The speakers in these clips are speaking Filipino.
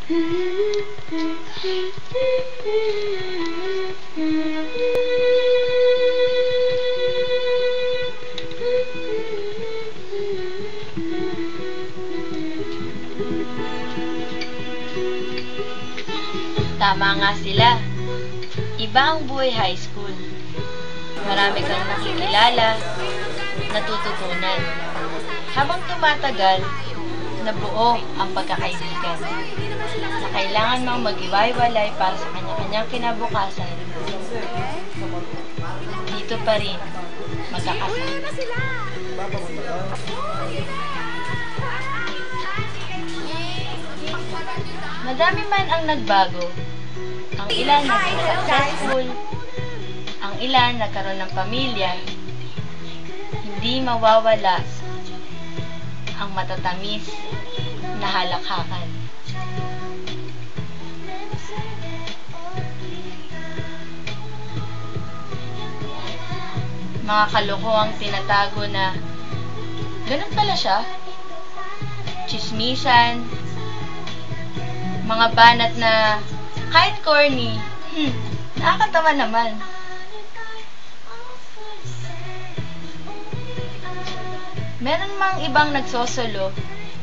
Tama nga sila. Iba ang buhay high school. Marami kang nakikilala, natututunan. Habang tumatagal, nabuo ang pagkakaibigan na kailangan mang mag-iwalay para sa kanya-kanyang kinabukasan. Dito pa rin magkakasama. Madami man ang nagbago. Ang ilan naging successful, ang ilan nagkaroon ng pamilya. Hindi mawawala ang matatamis na halakhakan. Mga kalokohang tinatago na ganun pala siya. Chismisan, mga banat na kahit corny, nakakatawa naman. Meron mang ibang nagsosolo,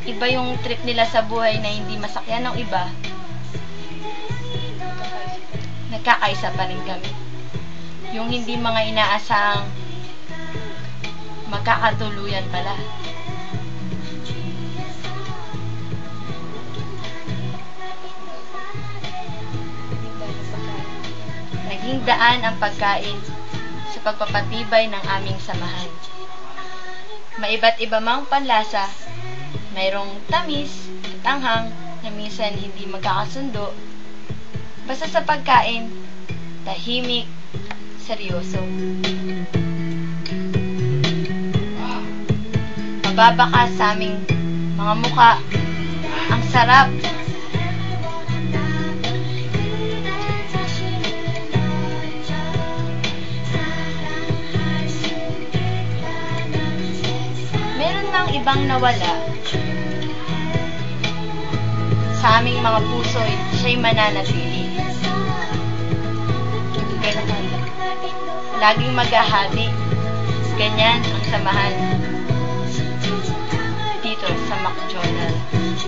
iba yung trip nila sa buhay na hindi masakyan ng iba. Nagkakaisa pa rin kami. Yung hindi mga inaasahang magkakatuluyan pala. Naging daan ang pagkain sa pagpapatibay ng aming samahan. Maiba't iba mang panlasa, mayroong tamis at anghang na minsan hindi magkakasundo. Basta sa pagkain, tahimik, seryoso. Mababaka sa aming mga muka, ang sarap. Ibang nawala sa aming mga puso'y siya'y mananatili. Ganyan. Laging maghahati. Ganyan ang samahan dito sa McDonald's.